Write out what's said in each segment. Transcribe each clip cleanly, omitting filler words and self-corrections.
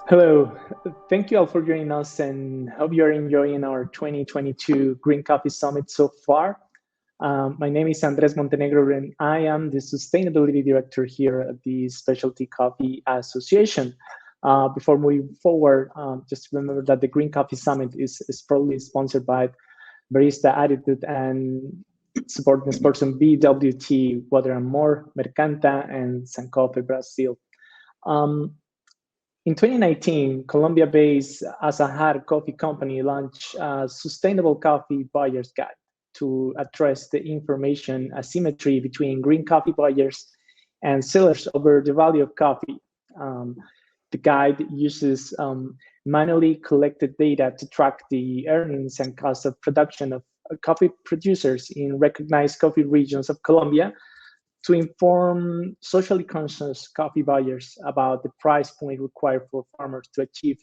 Hello, thank you all for joining us and hope you're enjoying our 2022 Green Coffee Summit so far. My name is Andres Montenegro and I am the Sustainability Director here at the Specialty Coffee Association. Before moving forward, just remember that the Green Coffee Summit is proudly sponsored by Barista Attitude and supporting person BWT, Water and More, Mercanta, and Sankofe Brazil. Um, in 2019, Colombia-based Azahar Coffee Company launched a sustainable coffee buyer's guide to address the information asymmetry between green coffee buyers and sellers over the value of coffee. Um, the guide uses manually collected data to track the earnings and cost of production of coffee producers in recognized coffee regions of Colombia to inform socially conscious coffee buyers about the price point required for farmers to achieve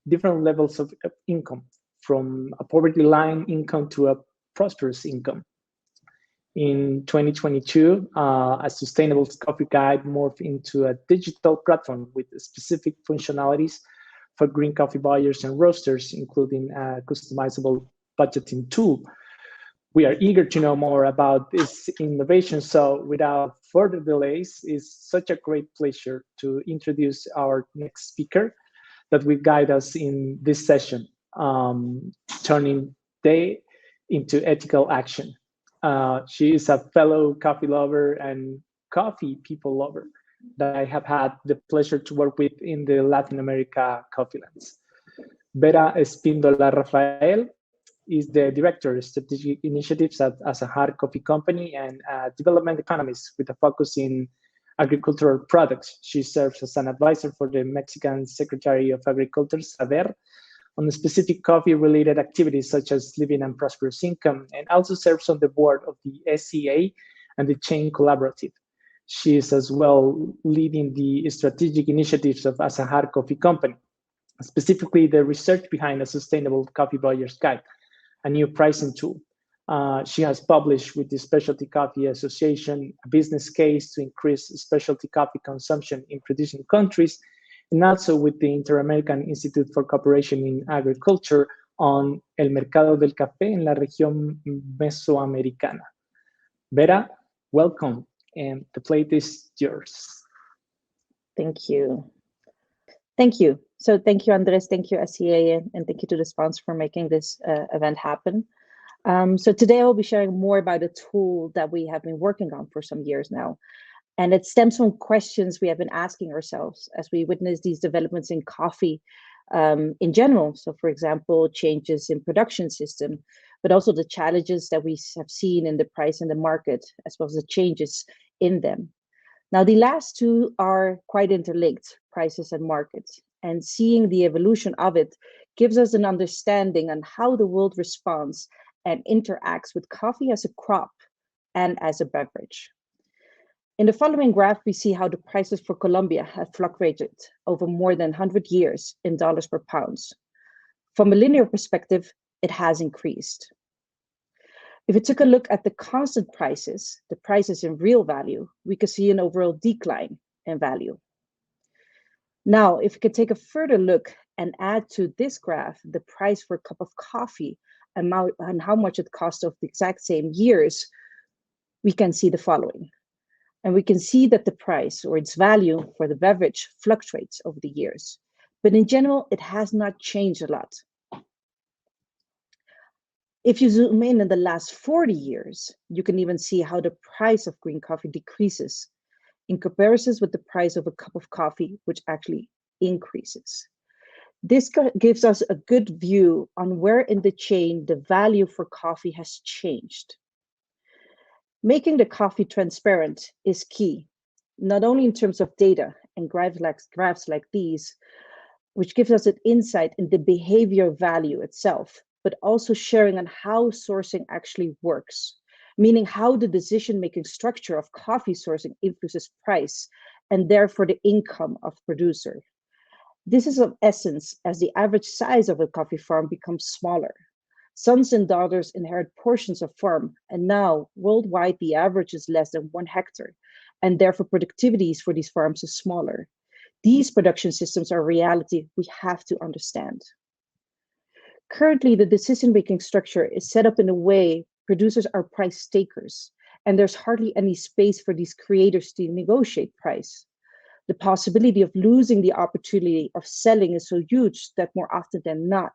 different levels of income, from a poverty line income to a prosperous income. In 2022, a sustainable coffee guide morphed into a digital platform with specific functionalities for green coffee buyers and roasters, including a customizable budgeting tool. We are eager to know more about this innovation. So without further delays, it's such a great pleasure to introduce our next speaker that will guide us in this session, turning day into ethical action. She is a fellow coffee lover and coffee people lover that I have had the pleasure to work with in the Latin America coffee lands. Vera Espindola Rafael is the director of strategic initiatives at Azahar Coffee Company and development economist with a focus in agricultural products. She serves as an advisor for the Mexican Secretary of Agriculture, SADER, on specific coffee-related activities such as living and prosperous income, and also serves on the board of the SCA and the Chain Collaborative. She is as well leading the strategic initiatives of Azahar Coffee Company, specifically the research behind a sustainable coffee buyer's guide, a new pricing tool. She has published with the Specialty Coffee Association a business case to increase specialty coffee consumption in producing countries, and also with the Inter-American Institute for Cooperation in Agriculture on el mercado del café en la región mesoamericana. Vera, welcome, and the plate is yours. Thank you. Thank you. So thank you, Andres. Thank you, SCA, and thank you to the sponsor for making this event happen. So today I will be sharing more about a tool that we have been working on for some years now. And it stems from questions we have been asking ourselves as we witness these developments in coffee in general. So for example, changes in production system, but also the challenges that we have seen in the price in the market, as well as the changes in them. Now, the last two are quite interlinked, prices and markets, and seeing the evolution of it gives us an understanding on how the world responds and interacts with coffee as a crop and as a beverage. In the following graph, we see how the prices for Colombia have fluctuated over more than 100 years in dollars per pounds. From a linear perspective, it has increased. If we took a look at the constant prices, the prices in real value, we could see an overall decline in value. Now, if we could take a further look and add to this graph the price for a cup of coffee and how much it cost of the exact same years, we can see the following. And we can see that the price or its value for the beverage fluctuates over the years. But in general, it has not changed a lot. If you zoom in the last 40 years, you can even see how the price of green coffee decreases in comparison with the price of a cup of coffee, which actually increases. This gives us a good view on where in the chain the value for coffee has changed. Making the coffee transparent is key, not only in terms of data and graphs like these, which gives us an insight in the behavior value itself, but also sharing on how sourcing actually works, meaning how the decision-making structure of coffee sourcing influences price and therefore the income of producer. This is of essence as the average size of a coffee farm becomes smaller. Sons and daughters inherit portions of farm, and now worldwide the average is less than 1 hectare, and therefore productivities for these farms is smaller. these production systems are a reality we have to understand. Currently, the decision-making structure is set up in a way producers are price takers, and there's hardly any space for these creators to negotiate price. The possibility of losing the opportunity of selling is so huge that more often than not,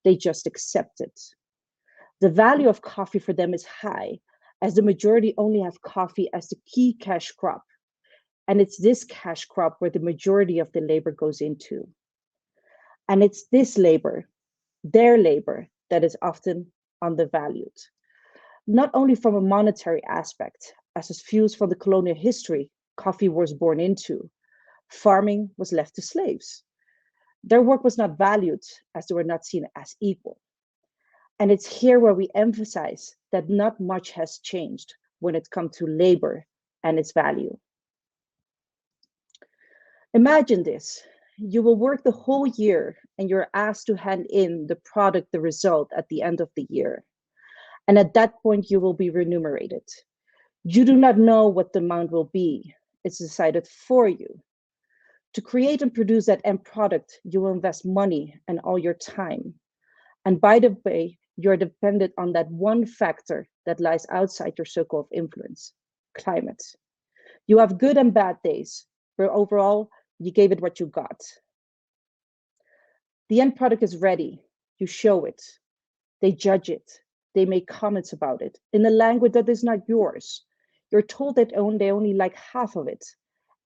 they just accept it. The value of coffee for them is high, as the majority only have coffee as the key cash crop. And it's this cash crop where the majority of the labor goes into. And it's this labor, their labor, that is often undervalued. Not only from a monetary aspect, as is views from the colonial history coffee was born into, farming was left to slaves. Their work was not valued as they were not seen as equal. And it's here where we emphasize that not much has changed when it comes to labor and its value. Imagine this. You will work the whole year and you're asked to hand in the product, the result at the end of the year. And at that point, you will be remunerated. You do not know what the amount will be. It's decided for you. To create and produce that end product, you will invest money and all your time. And by the way, you're dependent on that one factor that lies outside your circle of influence, climate. You have good and bad days, but overall, you gave it what you got. The end product is ready. You show it. They judge it. They make comments about it in a language that is not yours. You're told that they only like half of it.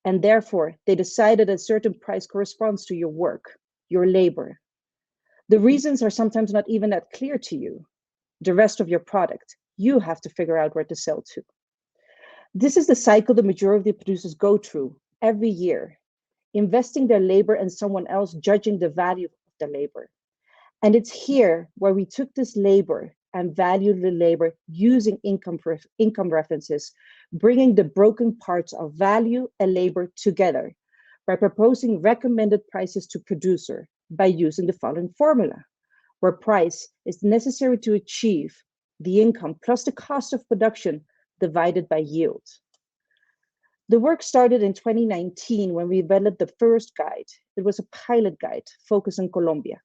And therefore, they decided a certain price corresponds to your work, your labor. The reasons are sometimes not even that clear to you. The rest of your product, you have to figure out where to sell to. This is the cycle the majority of producers go through every year, investing their labor and someone else judging the value of the labor. And it's here where we took this labor and valued the labor using income references, bringing the broken parts of value and labor together by proposing recommended prices to producer by using the following formula, where price is necessary to achieve the income plus the cost of production divided by yield. The work started in 2019 when we developed the first guide. It was a pilot guide focused on Colombia.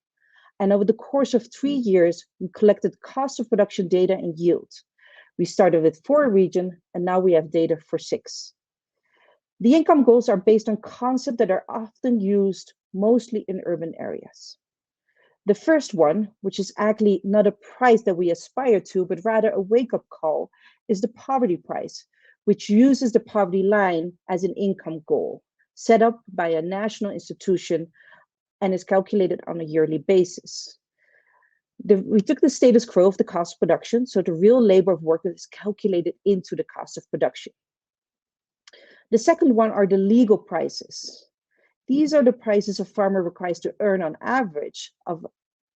And over the course of 3 years, we collected cost of production data and yield. We started with 4 regions, and now we have data for 6. The income goals are based on concepts that are often used mostly in urban areas. The first one, which is actually not a price that we aspire to, but rather a wake-up call, is the poverty price, which uses the poverty line as an income goal, set up by a national institution and is calculated on a yearly basis. We took the status quo of the cost of production, so the real labor of workers is calculated into the cost of production. The second one are the legal prices. These are the prices a farmer requires to earn on average of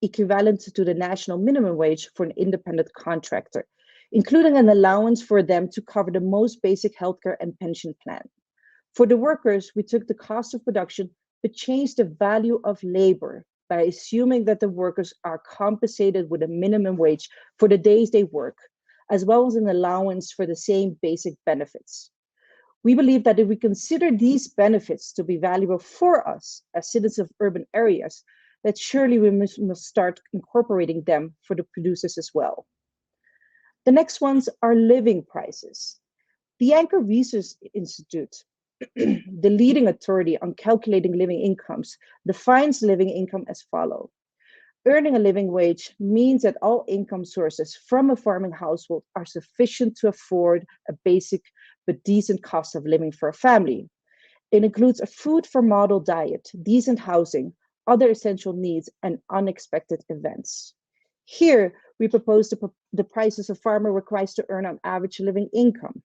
equivalent to the national minimum wage for an independent contractor, including an allowance for them to cover the most basic healthcare and pension plan. For the workers, we took the cost of production but changed the value of labor by assuming that the workers are compensated with a minimum wage for the days they work, as well as an allowance for the same basic benefits. We believe that if we consider these benefits to be valuable for us as citizens of urban areas, that surely we must start incorporating them for the producers as well. The next ones are living prices. The Anchor Research Institute, the leading authority on calculating living incomes, defines living income as follows. Earning a living wage means that all income sources from a farming household are sufficient to afford a basic but decent cost of living for a family. It includes a food for model diet, decent housing, other essential needs, and unexpected events. Here, we propose the prices a farmer requires to earn on average living income.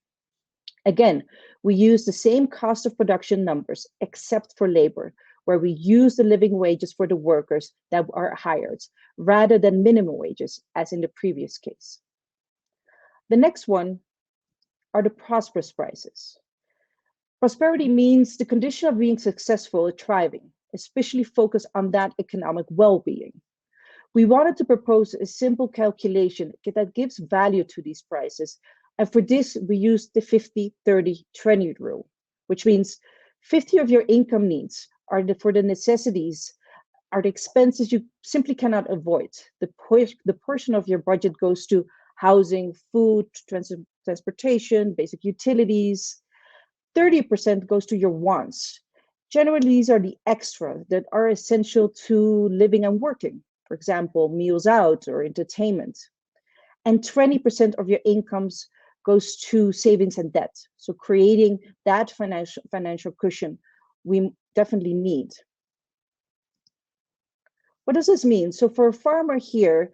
Again, we use the same cost of production numbers, except for labor, where we use the living wages for the workers that are hired, rather than minimum wages, as in the previous case. The next one are the prosperous prices. Prosperity means the condition of being successful or thriving, especially focused on that economic well-being. We wanted to propose a simple calculation that gives value to these prices. And for this, we used the 50-30-20 rule, which means 50 of your income needs for the necessities, are the expenses you simply cannot avoid. The portion of your budget goes to housing, food, transportation, basic utilities. 30% goes to your wants. Generally, these are the extra that are essential to living and working. For example, meals out or entertainment. And 20% of your incomes goes to savings and debt. So creating that financial cushion we definitely need. What does this mean? So for a farmer here,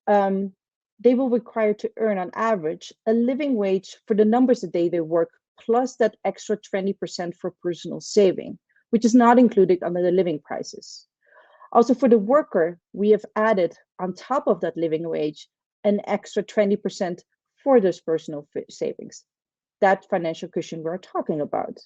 they will require to earn on average a living wage for the numbers of days they work, plus that extra 20% for personal saving, which is not included under the living prices. Also for the worker, we have added on top of that living wage an extra 20% for those personal savings, that financial cushion we're talking about.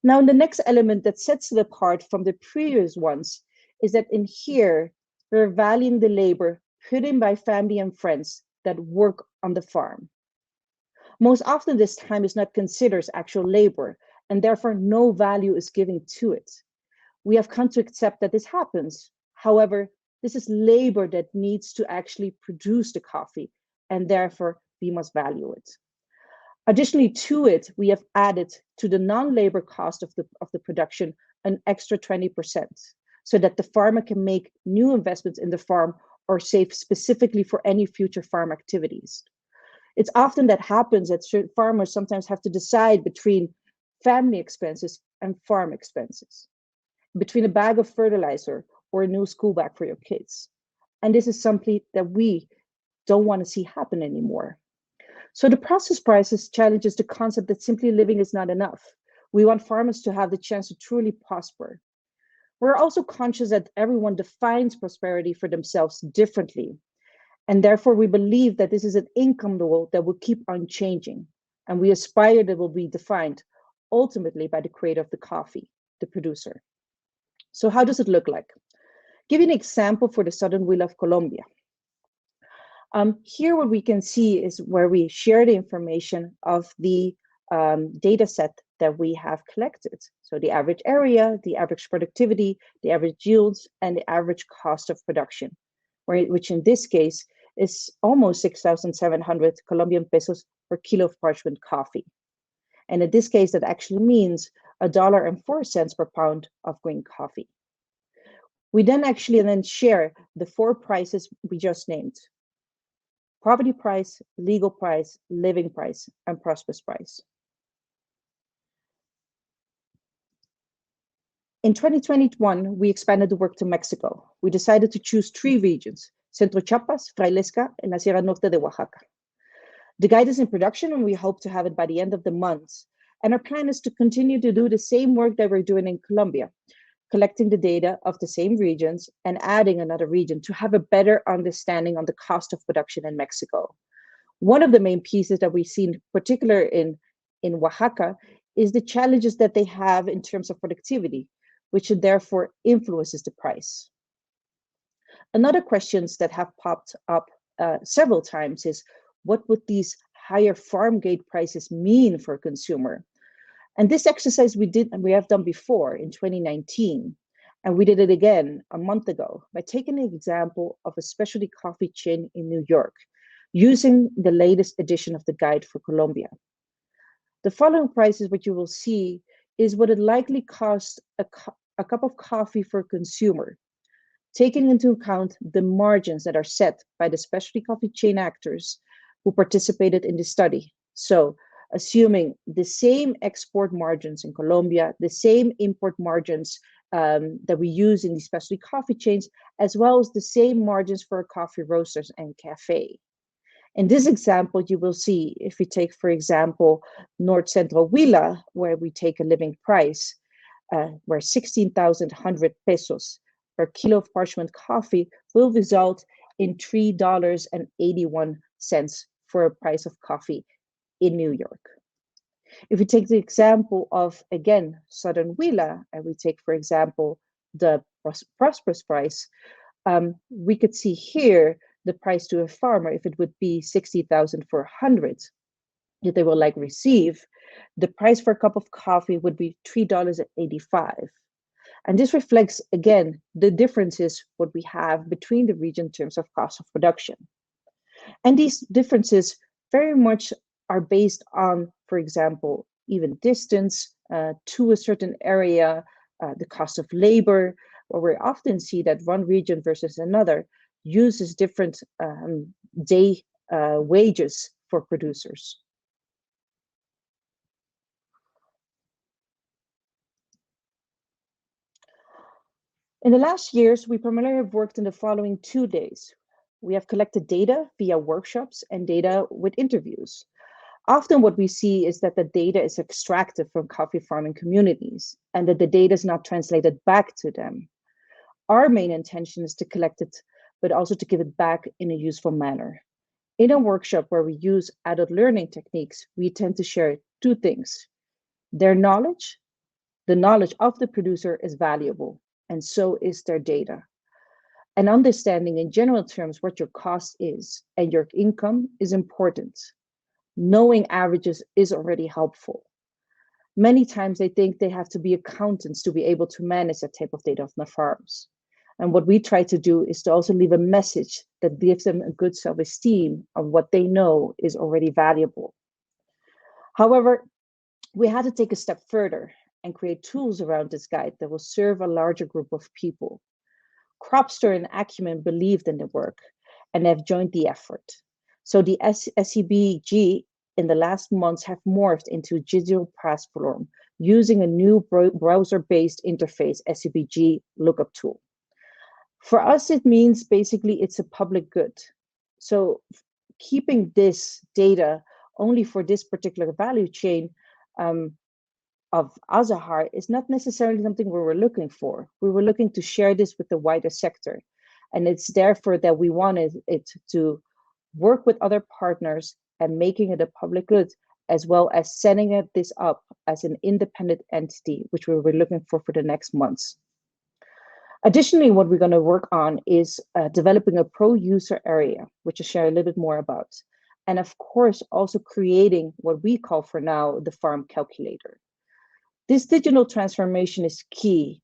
Now, the next element that sets it apart from the previous ones is that in here, we're valuing the labor put in by family and friends that work on the farm. Most often, this time is not considered as actual labor, and therefore no value is given to it. We have come to accept that this happens. However, this is labor that needs to actually produce the coffee, and therefore we must value it. Additionally to it, we have added to the non-labor cost of the production an extra 20%, so that the farmer can make new investments in the farm or save specifically for any future farm activities. It's often that happens that farmers sometimes have to decide between family expenses and farm expenses, between a bag of fertilizer or a new school bag for your kids. And this is something that we don't want to see happen anymore. So the process prices challenges the concept that simply living is not enough. We want farmers to have the chance to truly prosper. We're also conscious that everyone defines prosperity for themselves differently. And therefore, we believe that this is an income goal that will keep on changing. And we aspire that it will be defined ultimately by the creator of the coffee, the producer. So how does it look like? Give you an example for the southern wheel of Colombia. Here what we can see is where we share the information of the data set that we have collected. So the average area, the average productivity, the average yields, and the average cost of production, which in this case is almost 6,700 Colombian pesos per kilo of parchment coffee. And in this case, that actually means $1.04 per pound of green coffee. We then share the four prices we just named: property price, legal price, living price, and prosperous price. In 2021, we expanded the work to Mexico. We decided to choose 3 regions: Centro Chiapas, Frailesca, and La Sierra Norte de Oaxaca. The guide is in production, and we hope to have it by the end of the month. And our plan is to continue to do the same work that we're doing in Colombia, collecting the data of the same regions and adding another region to have a better understanding on the cost of production in Mexico. One of the main pieces that we've seen, particularly in Oaxaca, is the challenges that they have in terms of productivity, which therefore influences the price. Another questions that have popped up several times is, what would these higher farm gate prices mean for a consumer? And this exercise we have done before in 2019, and we did it again a month ago by taking an example of a specialty coffee chain in New York, using the latest edition of the guide for Colombia. The following prices, what you will see, is what it likely costs a cup of coffee for a consumer, taking into account the margins that are set by the specialty coffee chain actors who participated in the study. So assuming the same export margins in Colombia, the same import margins that we use in the specialty coffee chains, as well as the same margins for coffee roasters and cafe. In this example, you will see, if we take, for example, North Central Huila, where we take a living price, where 16,100 pesos per kilo of parchment coffee will result in $3.81 for a price of coffee in New York. If we take the example of, again, Southern Huila, and we take, for example, the prosperous price, we could see here the price to a farmer, if it would be 60,400 that they will receive, the price for a cup of coffee would be $3.85. And this reflects, again, the differences what we have between the region in terms of cost of production. And these differences very much are based on, for example, even distance to a certain area, the cost of labor, where we often see that one region versus another uses different day wages for producers. In the last years, we primarily have worked in the following 2 days. We have collected data via workshops and data with interviews. Often what we see is that the data is extracted from coffee farming communities and that the data is not translated back to them. Our main intention is to collect it, but also to give it back in a useful manner. In a workshop where we use adult learning techniques, we tend to share 2 things. Their knowledge, the knowledge of the producer is valuable, and so is their data. And understanding in general terms what your cost is and your income is important. Knowing averages is already helpful. Many times they think they have to be accountants to be able to manage that type of data on the farms. And what we try to do is to also leave a message that gives them a good self-esteem of what they know is already valuable. However, we had to take a step further and create tools around this guide that will serve a larger group of people. Cropster and Acumen believed in the work and have joined the effort. So the SCBG in the last months have morphed into a digital platform using a new browser-based interface, SCBG lookup tool. For us, it means basically it's a public good. So keeping this data only for this particular value chain of Azahar is not necessarily something we were looking for. We were looking to share this with the wider sector. And it's therefore that we wanted it to work with other partners and making it a public good, as well as setting this up as an independent entity, which we were looking for the next months. Additionally, what we're going to work on is developing a pro-user area, which I'll share a little bit more about. And of course, also creating what we call for now the farm calculator. This digital transformation is key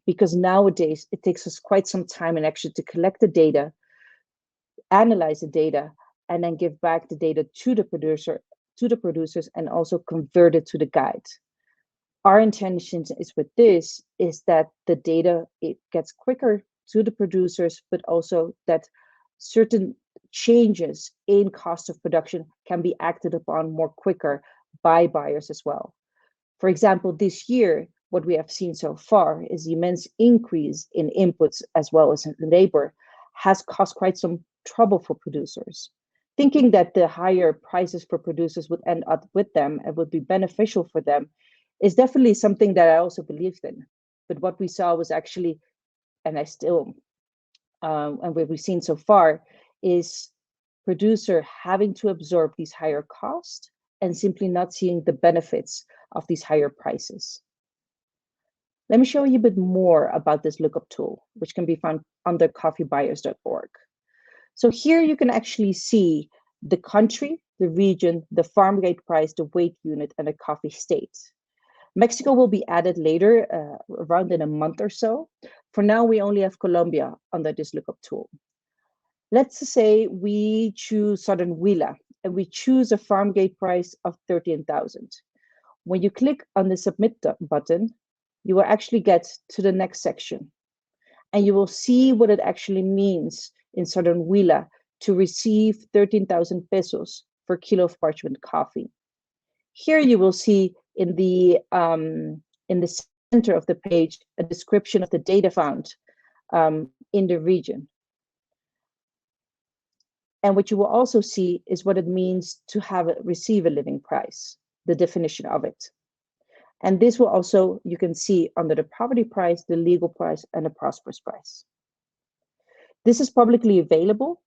because nowadays it takes us quite some time and actually to collect the data, analyze the data, and then give back the data to the producers and also convert it to the guide. Our intention is with this is that the data, it gets quicker to the producers, but also that certain changes in cost of production can be acted upon more quicker by buyers as well. For example, this year, what we have seen so far is the immense increase in inputs as well as in labor has caused quite some trouble for producers. Thinking that the higher prices for producers would end up with them and would be beneficial for them is definitely something that I also believed in. But what we saw was actually, and I still, and what we've seen so far is producer having to absorb these higher costs and simply not seeing the benefits of these higher prices. Let me show you a bit more about this lookup tool, which can be found under coffeebuyers.org. So here you can actually see the country, the region, the farm gate price, the weight unit, and the coffee state. Mexico will be added later, around in a month or so. For now, we only have Colombia under this lookup tool. Let's say we choose Southern Huila and we choose a farm gate price of 13,000. When you click on the submit button, you will actually get to the next section and you will see what it actually means in Southern Huila to receive 13,000 pesos per kilo of parchment coffee. Here you will see in the center of the page a description of the data found in the region. And what you will also see is what it means to receive a living price, the definition of it. And this will also, you can see under the poverty price, the legal price, and the prosperous price. This is publicly available.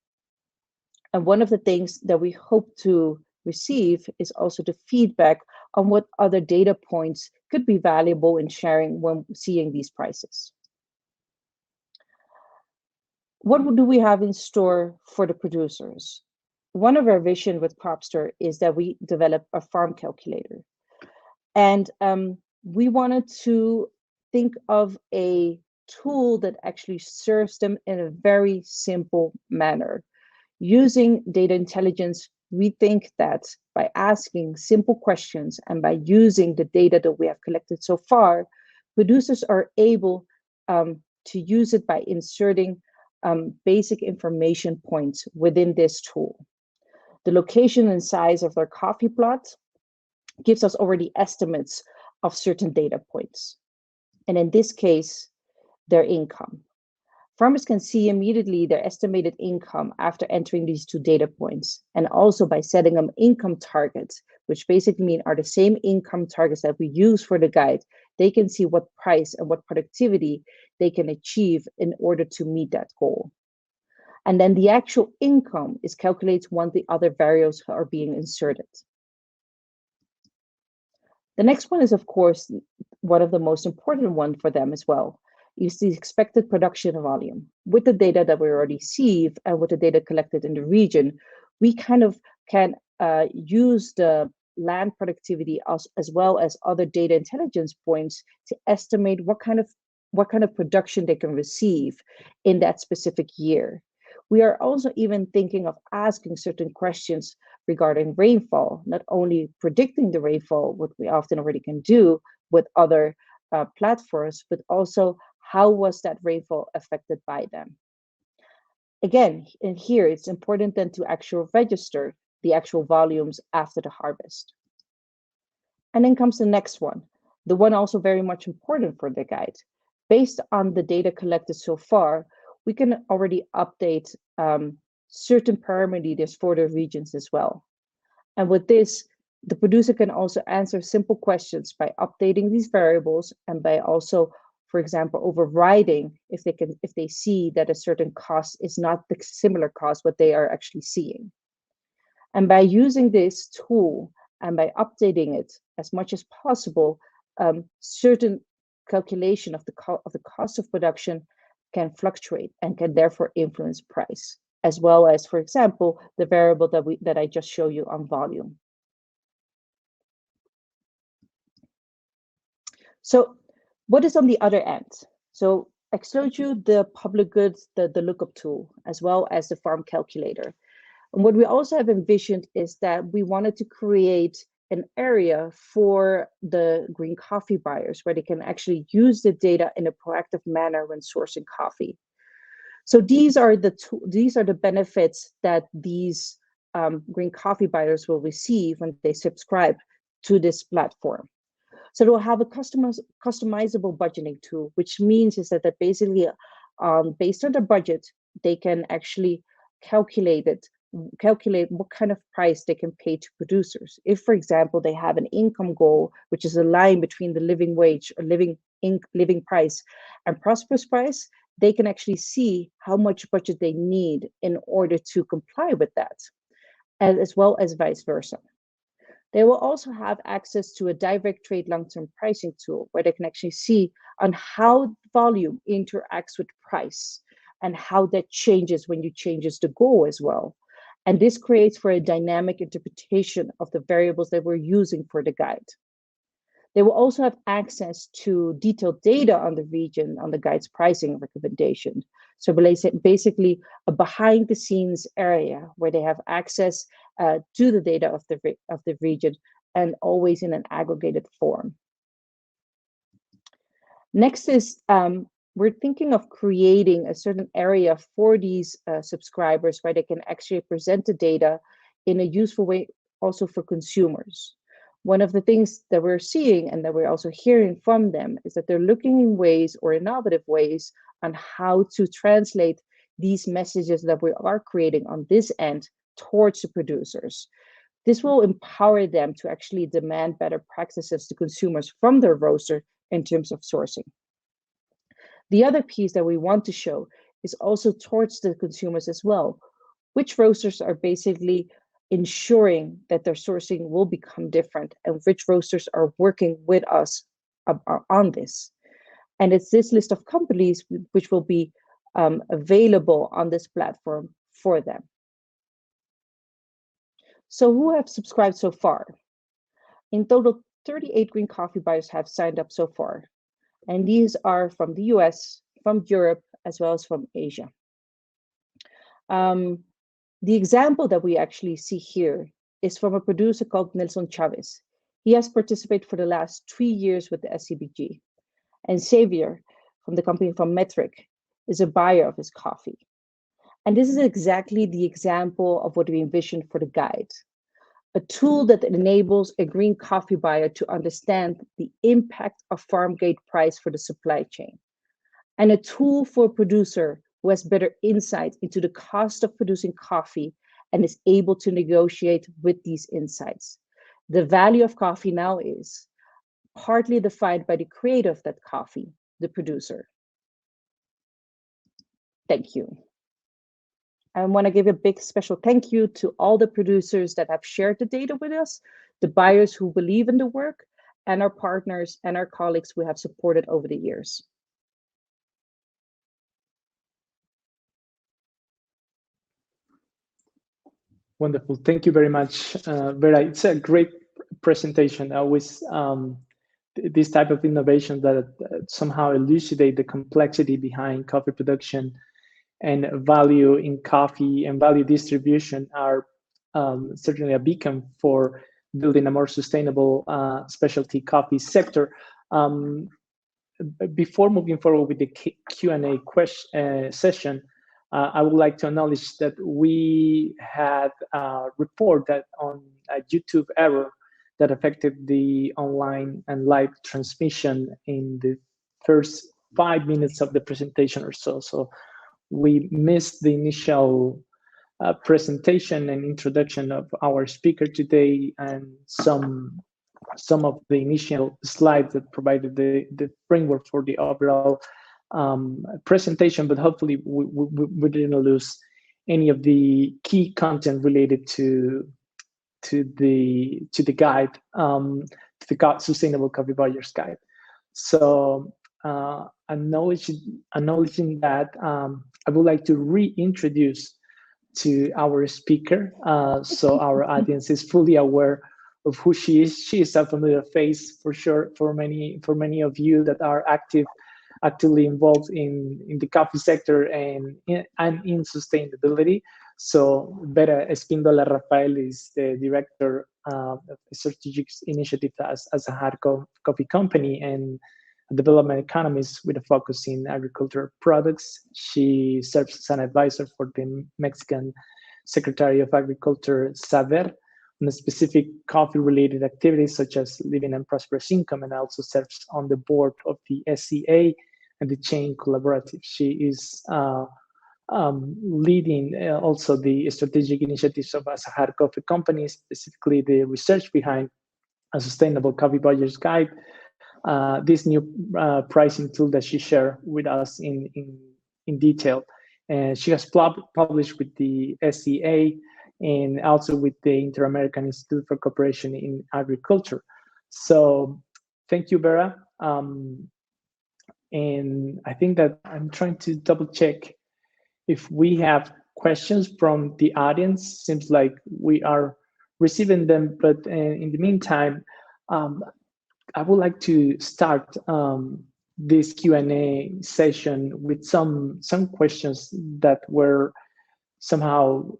And one of the things that we hope to receive is also the feedback on what other data points could be valuable in sharing when seeing these prices. What do we have in store for the producers? One of our vision with Cropster is that we develop a farm calculator. And we wanted to think of a tool that actually serves them in a very simple manner. Using data intelligence, we think that by asking simple questions and by using the data that we have collected so far, producers are able to use it by inserting basic information points within this tool. The location and size of their coffee plot gives us already estimates of certain data points. And in this case, their income. Farmers can see immediately their estimated income after entering these two data points, and also by setting them income targets, which basically mean are the same income targets that we use for the guide. They can see what price and what productivity they can achieve in order to meet that goal. And then the actual income is calculated once the other variables are being inserted. The next one is, of course, one of the most important one for them as well, is the expected production volume. With the data that we already see and with the data collected in the region, we kind of can use the land productivity as well as other data intelligence points to estimate what kind of production they can receive in that specific year. We are also even thinking of asking certain questions regarding rainfall, not only predicting the rainfall, what we often already can do with other platforms, but also how was that rainfall affected by them. Again, in here, it's important then to actually register the actual volumes after the harvest. And then comes the next one, the one also very much important for the guide. Based on the data collected so far, we can already update certain parameters for the regions as well. And with this, the producer can also answer simple questions by updating these variables and by also, for example, overriding if they see that a certain cost is not the similar cost what they are actually seeing. And by using this tool and by updating it as much as possible, certain calculation of the cost of production can fluctuate and can therefore influence price, as well as, for example, the variable that I just showed you on volume. So what is on the other end? So I showed you the public goods, the lookup tool, as well as the farm calculator. And what we also have envisioned is that we wanted to create an area for the green coffee buyers where they can actually use the data in a proactive manner when sourcing coffee. So these are the benefits that these green coffee buyers will receive when they subscribe to this platform. So they'll have a customizable budgeting tool, which means is that basically based on their budget, they can actually calculate what kind of price they can pay to producers. If, for example, they have an income goal, which is a line between the living wage or living price and prosperous price, they can actually see how much budget they need in order to comply with that, as well as vice versa. They will also have access to a direct trade long-term pricing tool where they can actually see on how volume interacts with price and how that changes when you changes the goal as well. And this creates for a dynamic interpretation of the variables that we're using for the guide. They will also have access to detailed data on the region, on the guide's pricing recommendation. So basically a behind the scenes area where they have access to the data of the region and always in an aggregated form. Next is we're thinking of creating a certain area for these subscribers where they can actually present the data in a useful way also for consumers. One of the things that we're seeing and that we're also hearing from them is that they're looking in ways or innovative ways on how to translate these messages that we are creating on this end towards the producers. This will empower them to actually demand better practices to consumers from their roaster in terms of sourcing. The other piece that we want to show is also towards the consumers as well, which roasters are basically ensuring that their sourcing will become different and which roasters are working with us on this. And it's this list of companies which will be available on this platform for them. So who have subscribed so far? In total, 38 green coffee buyers have signed up so far. And these are from the US, from Europe, as well as from Asia. The example that we actually see here is from a producer called Nelson Chavez. He has participated for the last 3 years with the SCBG. And Xavier from the company from Metric is a buyer of his coffee. And this is exactly the example of what we envisioned for the guide. A tool that enables a green coffee buyer to understand the impact of farm gate price for the supply chain, and a tool for a producer who has better insight into the cost of producing coffee and is able to negotiate with these insights. The value of coffee now is partly defined by the creator of that coffee, the producer. Thank you. I want to give a big special thank you to all the producers that have shared the data with us, the buyers who believe in the work, and our partners and our colleagues we have supported over the years. Wonderful. Thank you very much, Vera. It's a great presentation. Always this type of innovation that somehow elucidate the complexity behind coffee production and value in coffee and value distribution are certainly a beacon for building a more sustainable specialty coffee sector. Before moving forward with the Q&A session, I would like to acknowledge that we had a report that on a YouTube error that affected the online and live transmission in the first 5 minutes of the presentation or so. So we missed the initial presentation and introduction of our speaker today and some of the initial slides that provided the framework for the overall presentation, but hopefully we didn't lose any of the key content related to the guide, to the Sustainable Coffee Buyers Guide. So acknowledging that, I would like to reintroduce to our speaker, so our audience is fully aware of who she is. She is a familiar face for sure for many of you that are actively involved in the coffee sector and in sustainability. So Vera Espindola Rafael is the director of strategic initiative at Azahar Coffee Company and a development economist with a focus in agricultural products. She serves as an advisor for the Mexican Secretary of Agriculture, SABER, on specific coffee-related activities such as living and prosperous income, and also serves on the board of the SCA and the Chain Collaborative. She is leading also the strategic initiatives of Azahar Coffee Company, specifically the research behind a sustainable coffee buyer's guide, this new pricing tool that she shared with us in detail. And she has published with the SCA and also with the Inter-American Institute for Cooperation in Agriculture. So thank you, Vera. And I think that I'm trying to double check if we have questions from the audience. Seems like we are receiving them, but in the meantime, I would like to start this Q&A session with some questions that were somehow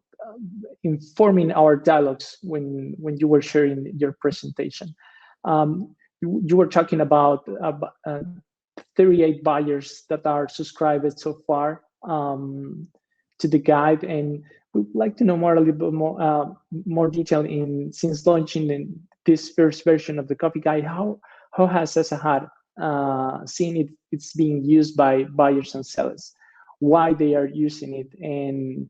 informing our dialogues when you were sharing your presentation. You were talking about 38 buyers that are subscribed so far to the guide, and we'd like to know a little bit more detail since launching this first version of the coffee guide. How has Azahar seen it's being used by buyers and sellers? Why they are using it, and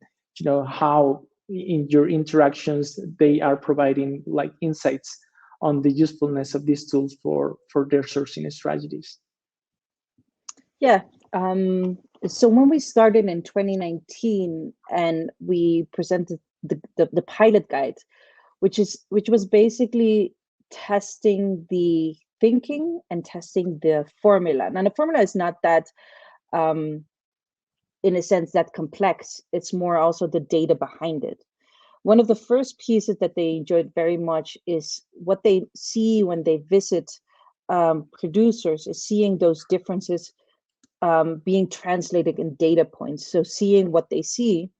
how in your interactions they are providing like insights on the usefulness of these tools for their sourcing strategies. Yeah. So when we started in 2019 and we presented the pilot guide, which was basically testing the thinking and testing the formula. Now the formula is not that, in a sense, that complex. It's more also the data behind it. One of the first pieces that they enjoyed very much is what they see when they visit producers is seeing those differences being translated in data points. So seeing what they see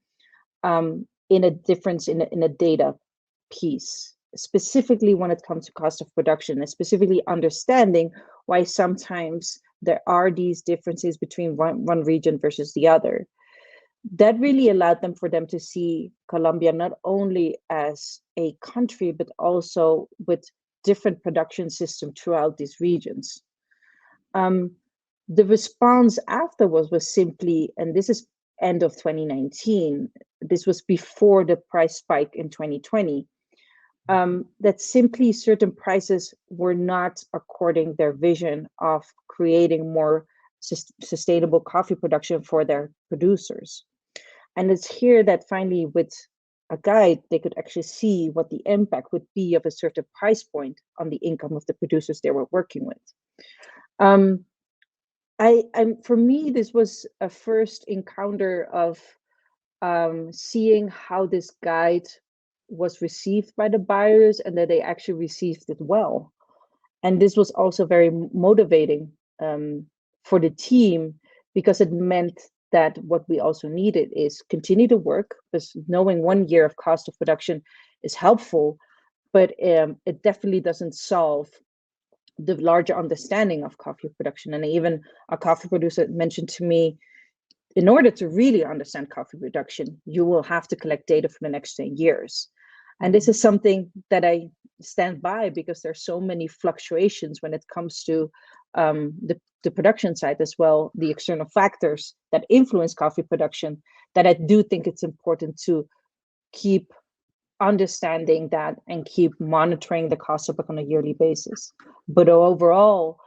in a difference in a data piece, specifically when it comes to cost of production, and specifically understanding why sometimes there are these differences between one region versus the other. That really allowed for them to see Colombia not only as a country, but also with different production systems throughout these regions. The response afterwards was simply, and this is end of 2019, this was before the price spike in 2020, that simply certain prices were not according their vision of creating more sustainable coffee production for their producers. And it's here that finally with a guide, they could actually see what the impact would be of a certain price point on the income of the producers they were working with. For me, this was a first encounter of seeing how this guide was received by the buyers and that they actually received it well. And this was also very motivating for the team, because it meant that what we also needed is continue to work, because knowing 1 year of cost of production is helpful, but it definitely doesn't solve the larger understanding of coffee production. And even a coffee producer mentioned to me, in order to really understand coffee production, you will have to collect data for the next 10 years. And this is something that I stand by, because there's so many fluctuations when it comes to the production side as well, the external factors that influence coffee production, that I do think it's important to keep understanding that and keep monitoring the cost of it on a yearly basis. But overall,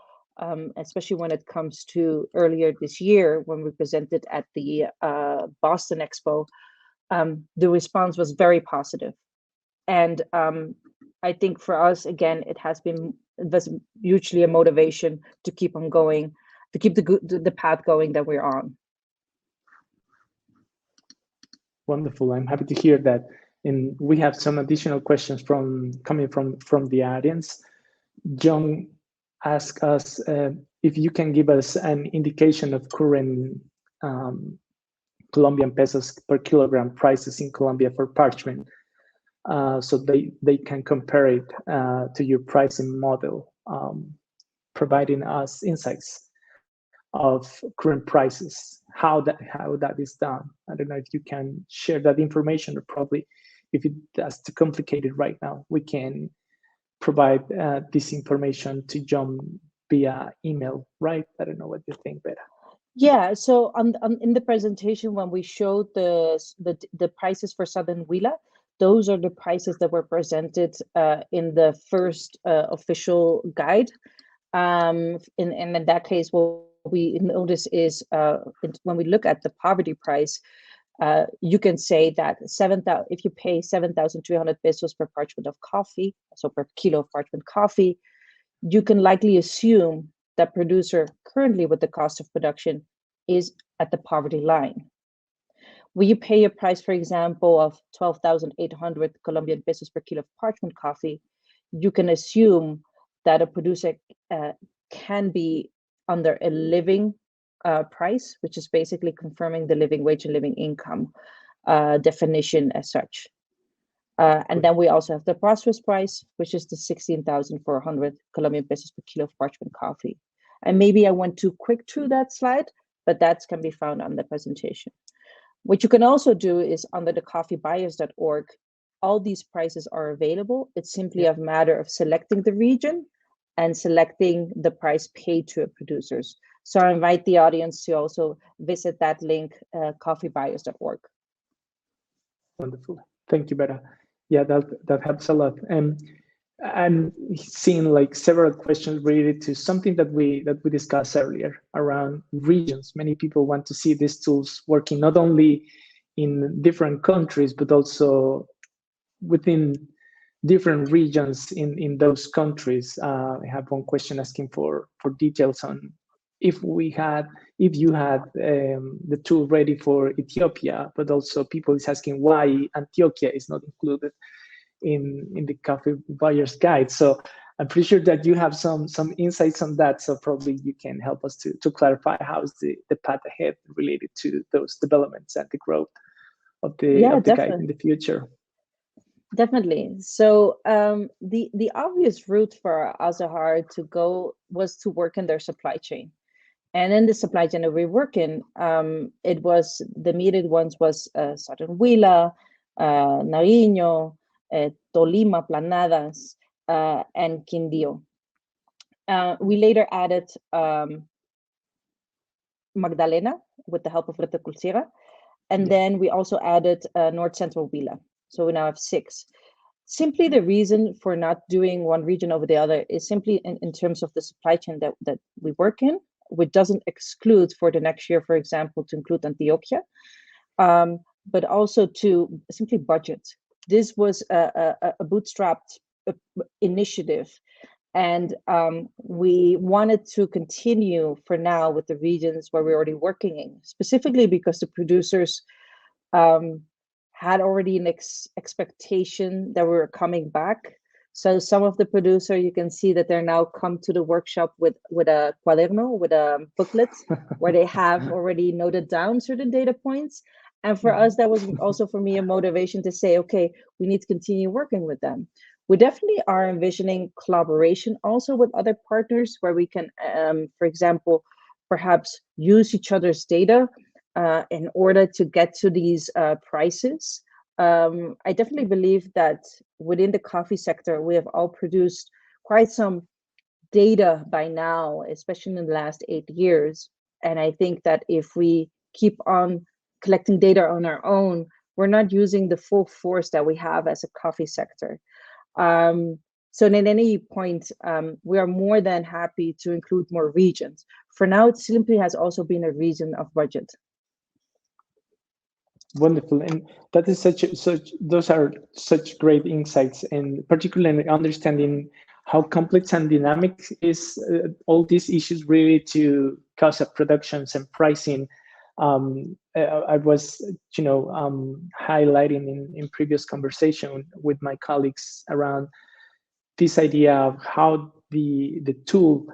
especially when it comes to earlier this year, when we presented at the Boston Expo, the response was very positive. And I think for us, again, it was hugely a motivation to keep on going, to keep the path going that we're on. Wonderful. I'm happy to hear that. And we have some additional questions coming from the audience. John asked us if you can give us an indication of current Colombian pesos per kilogram prices in Colombia for parchment, so they can compare it to your pricing model, providing us insights of current prices, how that is done. I don't know if you can share that information, or probably if that's too complicated right now, we can provide this information to John via email, right? I don't know what you think, Vera. Yeah, so in the presentation, when we showed the prices for Southern Huila, those are the prices that were presented in the first official guide. And in that case, what we notice is when we look at the poverty price, you can say that if you pay 7,300 pesos per parchment of coffee, so per kilo of parchment coffee, you can likely assume that producer currently with the cost of production is at the poverty line. When you pay a price, for example, of 12,800 Colombian pesos per kilo of parchment coffee, you can assume that a producer can be under a living price, which is basically confirming the living wage and living income definition as such. And then we also have the prosperous price, which is the 16,400 Colombian pesos per kilo of parchment coffee. And maybe I went too quick through that slide, but that can be found on the presentation. What you can also do is under the coffeebuyers.org, all these prices are available. It's simply a matter of selecting the region and selecting the price paid to producers. So I invite the audience to also visit that link, coffeebuyers.org. Wonderful. Thank you, Vera. Yeah, that helps a lot. And I'm seeing like several questions related to something that we discussed earlier around regions. Many people want to see these tools working not only in different countries, but also within different regions in those countries. I have one question asking for details on if you had the tool ready for Ethiopia, but also people is asking why Antioquia is not included in the coffee buyer's guide. So I'm pretty sure that you have some insights on that, so probably you can help us to clarify how is the path ahead related to those developments and the growth of the guide in the future. Definitely. So the obvious route for Azahar to go was to work in their supply chain. And in the supply chain that we work in, it was the immediate ones was Southern Huila, Nariño, Tolima, Planadas, and Quindío. We later added Magdalena with the help of Rete Culcira. And then we also added North Central Huila. So we now have 6. Simply the reason for not doing one region over the other is simply in terms of the supply chain that we work in, which doesn't exclude for the next year, for example, to include Antioquia, but also to simply budget. This was a bootstrapped initiative, and we wanted to continue for now with the regions where we're already working in, specifically because the producers had already an expectation that we were coming back. So some of the producer, you can see that they're now come to the workshop with a cuaderno, with a booklet, where they have already noted down certain data points. And for us, that was also for me a motivation to say, okay, we need to continue working with them. We definitely are envisioning collaboration also with other partners where we can, for example, perhaps use each other's data in order to get to these prices. I definitely believe that within the coffee sector, we have all produced quite some data by now, especially in the last 8 years. And I think that if we keep on collecting data on our own, we're not using the full force that we have as a coffee sector. So at any point, we are more than happy to include more regions. For now, it simply has also been a reason of budget. Wonderful, and that is those are such great insights, and particularly understanding how complex and dynamic is all these issues related to cost of productions and pricing. I was, highlighting in previous conversation with my colleagues around this idea of how the tool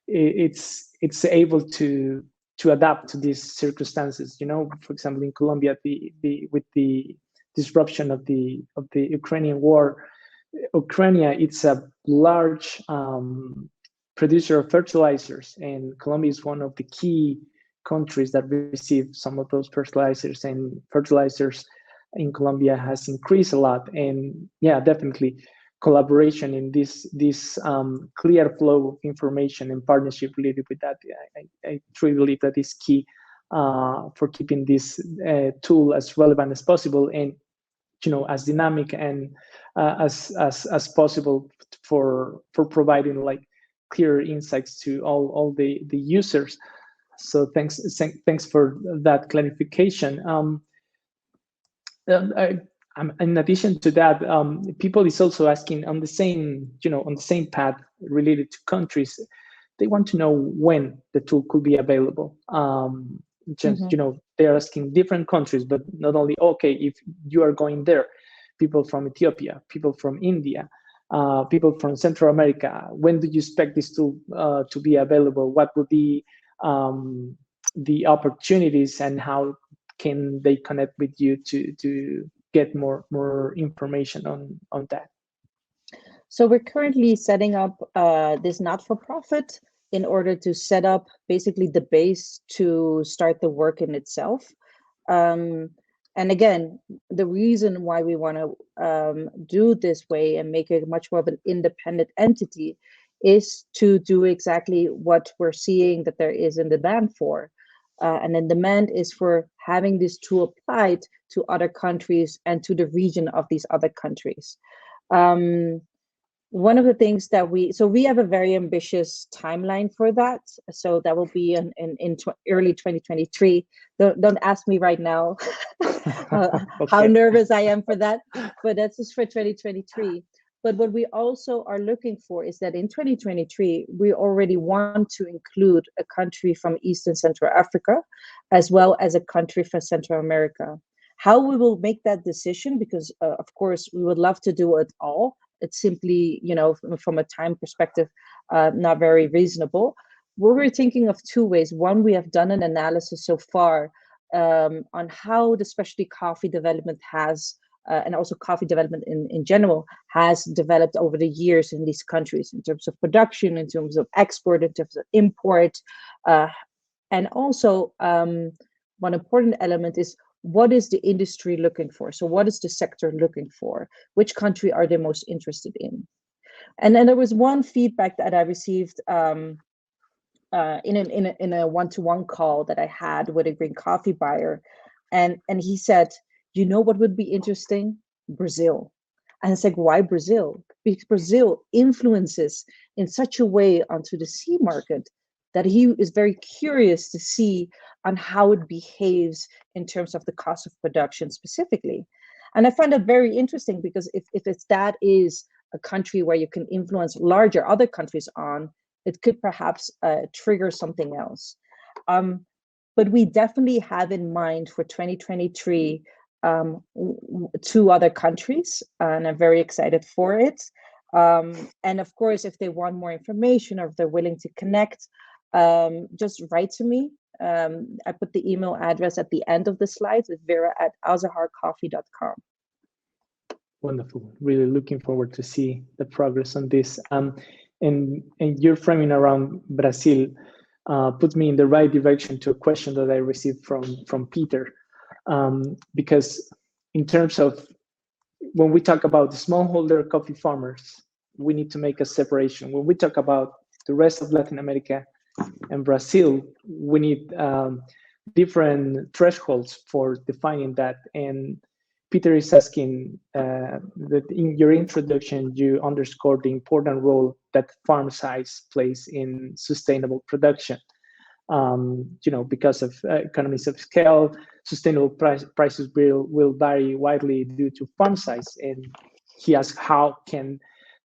it's able to adapt to these circumstances. For example, in Colombia, with the disruption of the Ukrainian war, Ukraine, it's a large producer of fertilizers, and Colombia is one of the key countries that receive some of those fertilizers, and fertilizers in Colombia has increased a lot. And yeah, definitely collaboration in this clear flow of information and partnership related with that. I truly believe that is key for keeping this tool as relevant as possible, and as dynamic and as possible for providing like clear insights to all the users. So thanks for that clarification. In addition to that, people is also asking on the same path related to countries. They want to know when the tool could be available. They're asking different countries, but not only, okay, if you are going there, people from Ethiopia, people from India, people from Central America, when do you expect this tool to be available? What would be the opportunities, and how can they connect with you to get more information on that? So we're currently setting up this not-for-profit in order to set up basically the base to start the work in itself. And again, the reason why we want to do this way and make it much more of an independent entity is to do exactly what we're seeing that there is in demand for. And then demand is for having this tool applied to other countries and to the region of these other countries. One of the things that we have a very ambitious timeline for that. So that will be in early 2023. Don't ask me right now Okay. how nervous I am for that, but that's just for 2023. But what we also are looking for is that in 2023, we already want to include a country from East and Central Africa, as well as a country from Central America. How we will make that decision, because of course, we would love to do it all, it's simply, you know, from a time perspective, not very reasonable. We were thinking of two ways. One, we have done an analysis so far on how the specialty coffee development has, and also coffee development in general, has developed over the years in these countries in terms of production, in terms of export, in terms of import. And also, one important element is, what is the industry looking for? So what is the sector looking for? Which country are they most interested in? And then there was one feedback that I received in a one-to-one call that I had with a green coffee buyer. And he said, you know what would be interesting? Brazil. And it's like, why Brazil? Because Brazil influences in such a way onto the C market that he is very curious to see on how it behaves in terms of the cost of production specifically. And I find that very interesting, because if that is a country where you can influence larger other countries on, it could perhaps trigger something else. But we definitely have in mind for 2023 two other countries, and I'm very excited for it. And of course, if they want more information or if they're willing to connect, just write to me. I put the email address at the end of the slides. It's vera@azaharcoffee.com. Wonderful. Really looking forward to see the progress on this. And your framing around Brazil put me in the right direction to a question that I received from Peter. Because in terms of when we talk about the smallholder coffee farmers, we need to make a separation. When we talk about the rest of Latin America and Brazil, we need different thresholds for defining that. And Peter is asking that in your introduction, you underscored the important role that farm size plays in sustainable production. Because of economies of scale, sustainable prices will vary widely due to farm size. And he asked, how can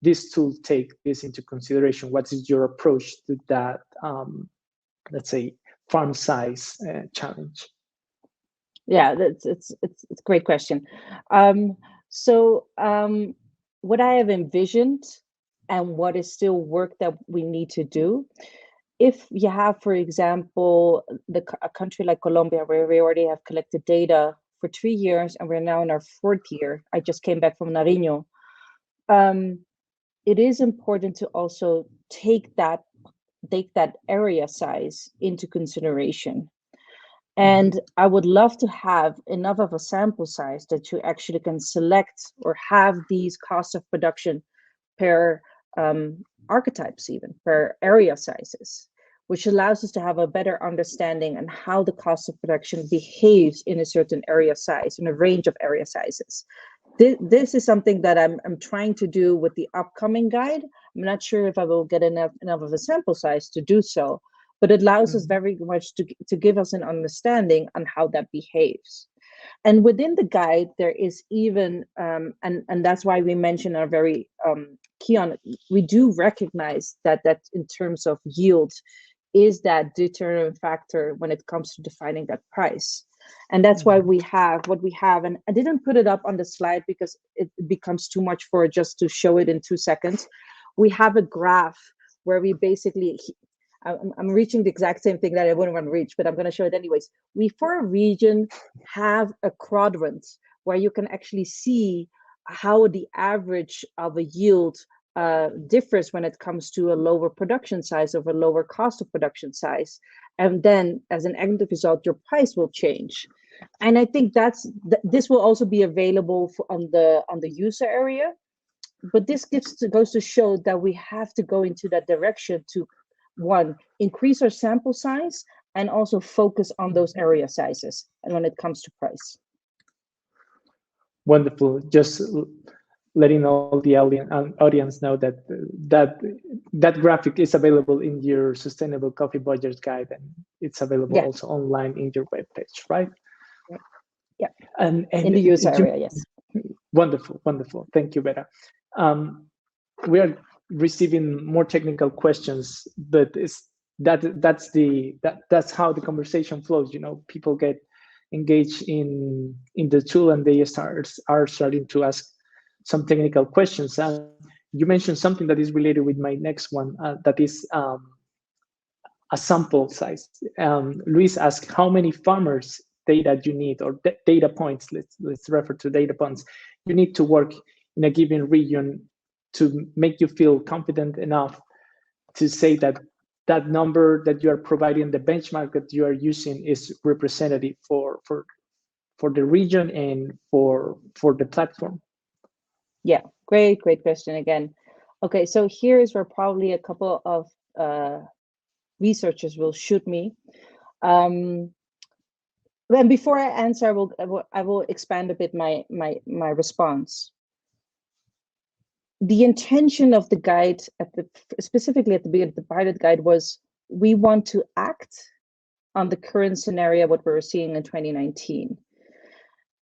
this tool take this into consideration? What is your approach to that, let's say, farm size challenge? Yeah, it's a great question. What I have envisioned and what is still work that we need to do, if you have, for example, a country like Colombia, where we already have collected data for 3 years and we're now in our 4th year. I just came back from Nariño. It is important to also take that area size into consideration. And I would love to have enough of a sample size that you actually can select or have these costs of production per archetypes, even per area sizes, which allows us to have a better understanding on how the cost of production behaves in a certain area size, in a range of area sizes. This is something that I'm trying to do with the upcoming guide. I'm not sure if I will get enough of a sample size to do so, but it allows us very much to give us an understanding on how that behaves. And within the guide, there is even, and that's why we mention are very key on it, we do recognize that in terms of yield is that determinant factor when it comes to defining that price. And that's why we have what we have. And I didn't put it up on the slide because it becomes too much for just to show it in 2 seconds. We have a graph where we basically, I'm reaching the exact same thing that I wouldn't want to reach, but I'm going to show it anyways. We, for a region, have a quadrant where you can actually see how the average of a yield differs when it comes to a lower production size or a lower cost of production size. And then as an end result, your price will change. And I think this will also be available on the user area. But this goes to show that we have to go into that direction to, one, increase our sample size and also focus on those area sizes and when it comes to price. Wonderful. Just letting all the audience know that graphic is available in your Sustainable Coffee Budget Guide, and it's available also online in your webpage, right? Yeah. And in the user area, yes. Wonderful, wonderful. Thank you, Vera. We are receiving more technical questions, but that's how the conversation flows. People get engaged in the tool and they are starting to ask some technical questions. You mentioned something that is related with my next one, that is a sample size. Luis asked how many farmers data you need, or data points. Let's refer to data points. You need to work in a given region to make you feel confident enough to say that that number that you are providing, the benchmark that you are using, is representative for the region and for the platform. Yeah, great question again. Okay, so here is where probably a couple of researchers will shoot me. And before I answer, I will expand a bit my response. The intention of the guide, specifically at the beginning of the pilot guide, was we want to act on the current scenario, what we were seeing in 2019.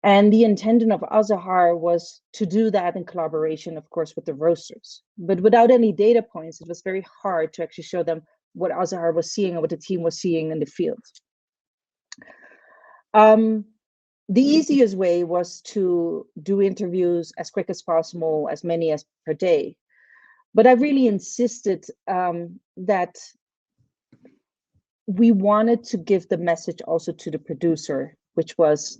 And the intention of Azahar was to do that in collaboration, of course, with the roasters. But without any data points, it was very hard to actually show them what Azahar was seeing and what the team was seeing in the field. The easiest way was to do interviews as quick as possible, as many as per day. But I really insisted that we wanted to give the message also to the producer, which was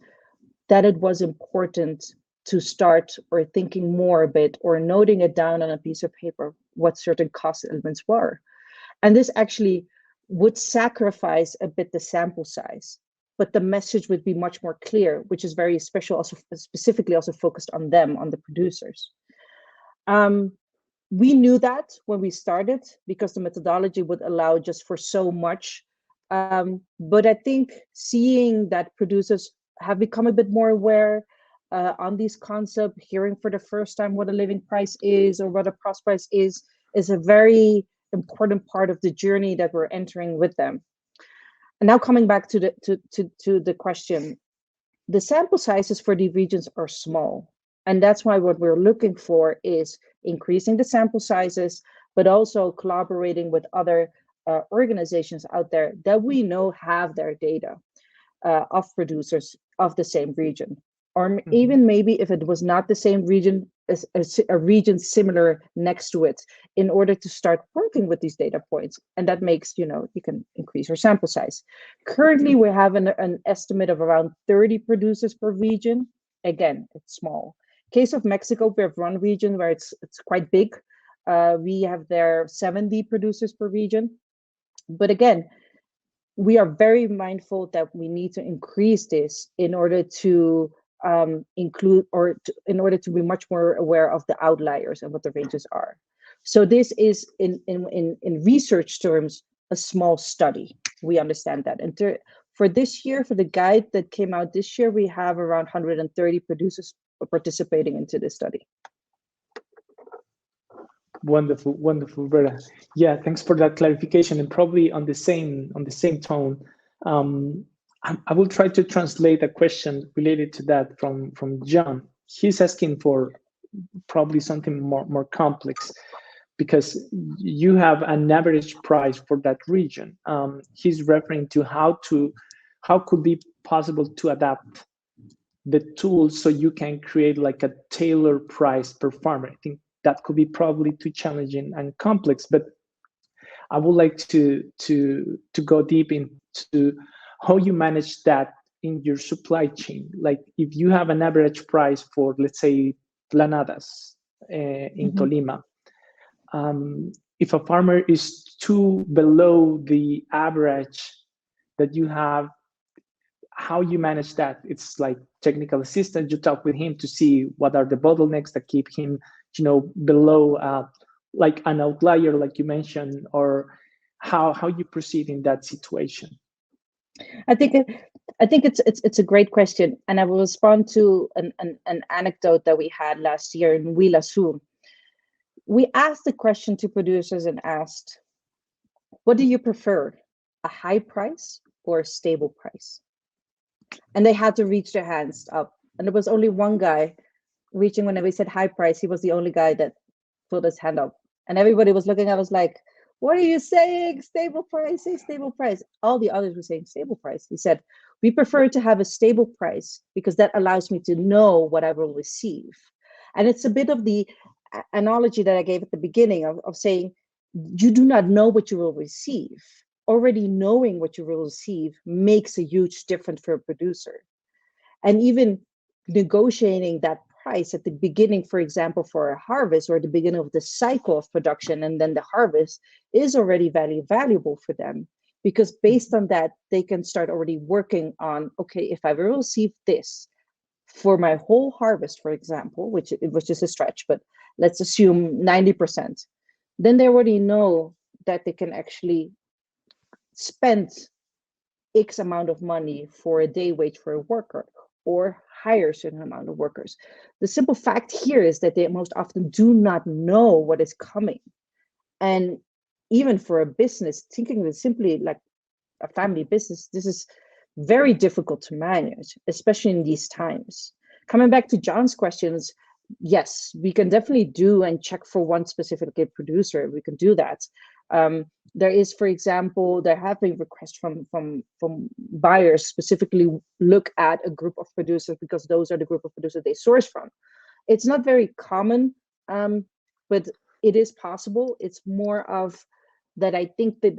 that it was important to start or thinking more a bit or noting it down on a piece of paper what certain cost elements were. And this actually would sacrifice a bit the sample size, but the message would be much more clear, which is very special, also specifically also focused on them, on the producers. We knew that when we started because the methodology would allow just for so much. But I think seeing that producers have become a bit more aware on these concepts, hearing for the first time what a living price is or what a prosperous is a very important part of the journey that we're entering with them. And now coming back to the question, the sample sizes for the regions are small. And that's why what we're looking for is increasing the sample sizes, but also collaborating with other organizations out there that we know have their data of producers of the same region. Or even maybe if it was not the same region, a region similar next to it, in order to start working with these data points. And that makes, you can increase your sample size. Currently, we have an estimate of around 30 producers per region. Again, it's small. Case of Mexico, we have one region where it's quite big. We have there 70 producers per region. But again, we are very mindful that we need to increase this in order to include, or in order to be much more aware of the outliers and what the ranges are. So this is in research terms a small study. We understand that. And for this year, for the guide that came out this year, we have around 130 producers participating into this study. Wonderful, wonderful, Vera. Yeah, thanks for that clarification. And probably on the same tone, I will try to translate a question related to that from John. He's asking for probably something more complex, because you have an average price for that region. He's referring to how could be possible to adapt the tools so you can create like a tailored price per farmer. I think that could be probably too challenging and complex, but I would like to go deep into how you manage that in your supply chain. Like if you have an average price for, let's say, planadas in Tolima, if a farmer is too below the average that you have, how you manage that? It's like technical assistant, you talk with him to see what are the bottlenecks that keep him, below like an outlier, like you mentioned, or how you proceed in that situation. I think it's a great question, and I will respond to an anecdote that we had last year in Huila Sur. We asked the question to producers and asked, what do you prefer, a high price or a stable price? And they had to reach their hands up, and there was only one guy reaching. Whenever we said high price, he was the only guy that put his hand up, and everybody was looking at us like, what are you saying? Stable price, say stable price. All the others were saying stable price. He said, we prefer to have a stable price because that allows me to know what I will receive. And it's a bit of the analogy that I gave at the beginning of saying, you do not know what you will receive. Already knowing what you will receive makes a huge difference for a producer. And even negotiating that price at the beginning, for example, for a harvest or the beginning of the cycle of production and then the harvest is already very valuable for them, because based on that, they can start already working on, okay, if I will receive this for my whole harvest, for example, which is a stretch, but let's assume 90%, then they already know that they can actually spend X amount of money for a day wage for a worker or hire a certain amount of workers. The simple fact here is that they most often do not know what is coming. And even for a business, thinking of it simply like a family business, this is very difficult to manage, especially in these times. Coming back to John's questions, yes, we can definitely do and check for one specific producer. We can do that. There is, for example, there have been requests from buyers specifically look at a group of producers because those are the group of producers they source from. It's not very common, but it is possible. It's more of that I think that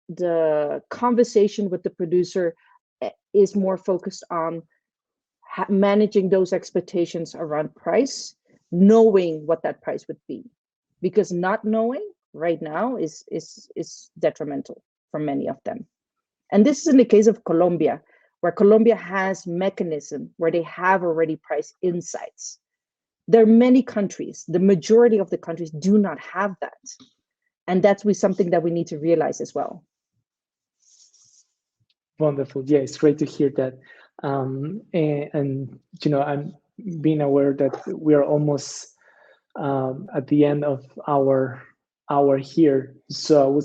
the conversation with the producer is more focused on managing those expectations around price, knowing what that price would be, because not knowing right now is detrimental for many of them. And this is in the case of Colombia, where Colombia has mechanism where they have already price insights. There are many countries, the majority of the countries do not have that. And that's something that we need to realize as well. Wonderful. Yeah, it's great to hear that. And you know, I'm being aware that we are almost at the end of our hour here. So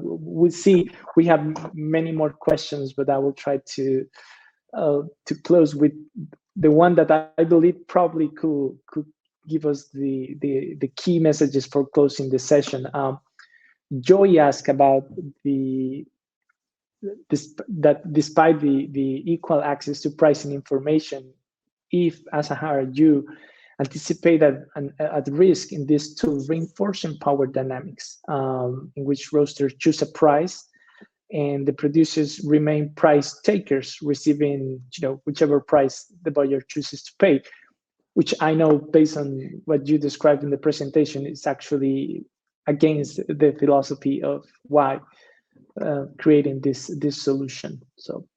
we'll see. We have many more questions, but I will try to close with the one that I believe probably could give us the key messages for closing the session. Joey asked about that despite the equal access to pricing information, if Azahar, you anticipate that at risk in this tool reinforcing power dynamics, in which roasters choose a price and the producers remain price takers, receiving whichever price the buyer chooses to pay, which I know based on what you described in the presentation is actually against the philosophy of why creating this solution. So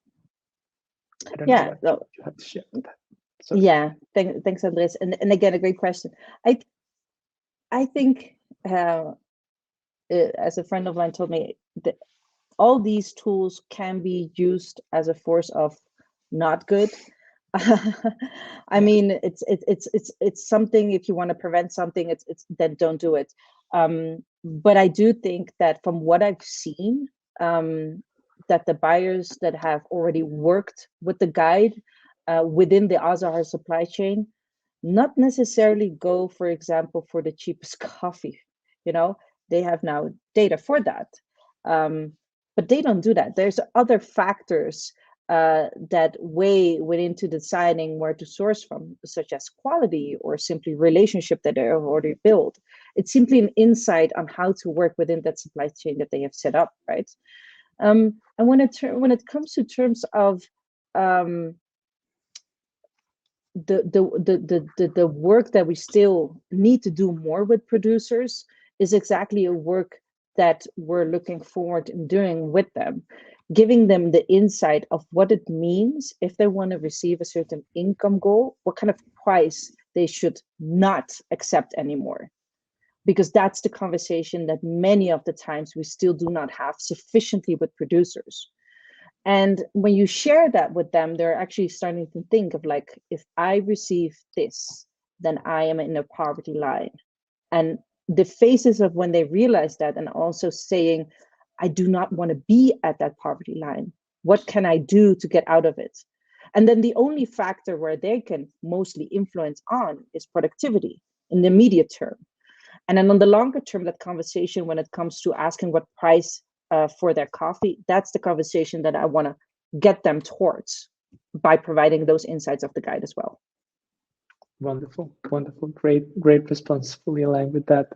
I don't know what you have to share with that. So. Yeah, thanks, Andres. And again, a great question. I think as a friend of mine told me, that all these tools can be used as a force of not good. I mean, it's something. If you want to prevent something, it's then don't do it. But I do think that from what I've seen, that the buyers that have already worked with the guide within the Azahar supply chain, not necessarily go, for example, for the cheapest coffee. They have now data for that, but they don't do that. There's other factors that weigh into deciding where to source from, such as quality or simply relationship that they have already built. It's simply an insight on how to work within that supply chain that they have set up, right? And when it comes to terms of the work that we still need to do more with producers is exactly a work that we're looking forward in doing with them, giving them the insight of what it means if they want to receive a certain income goal, what kind of price they should not accept anymore. Because that's the conversation that many of the times we still do not have sufficiently with producers. And when you share that with them, they're actually starting to think of like, if I receive this, then I am in a poverty line. And the faces of when they realize that, and also saying, I do not want to be at that poverty line. What can I do to get out of it? And then the only factor where they can mostly influence on is productivity in the immediate term. And then on the longer term, that conversation when it comes to asking what price for their coffee, that's the conversation that I want to get them towards by providing those insights of the guide as well. Wonderful, wonderful, great response. Fully aligned with that,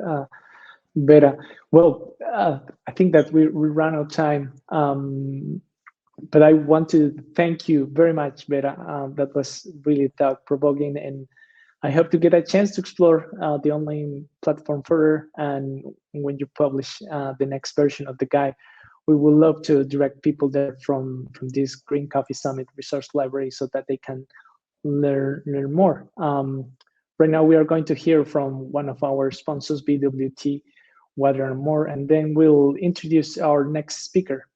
Vera. Well, I think that we ran out of time, but I want to thank you very much, Vera. That was really thought provoking, and I hope to get a chance to explore the online platform further. And when you publish the next version of the guide, we would love to direct people there from this Green Coffee Summit resource library so that they can learn more. Right now, we are going to hear from one of our sponsors, BWT, Water and More, and then we'll introduce our next speaker,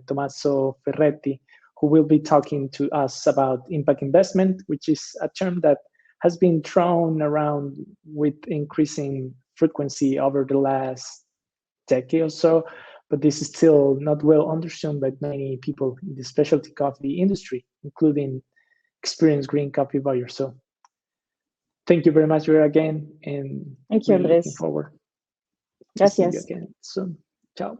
Tommaso Ferretti, who will be talking to us about impact investment, which is a term that has been thrown around with increasing frequency over the last decade or so, but this is still not well understood by many people in the specialty coffee industry, including experienced green coffee buyers. So thank you very much, Vera, again, and Thank you, really looking Andres. forward to seeing you Gracias. again soon. Ciao.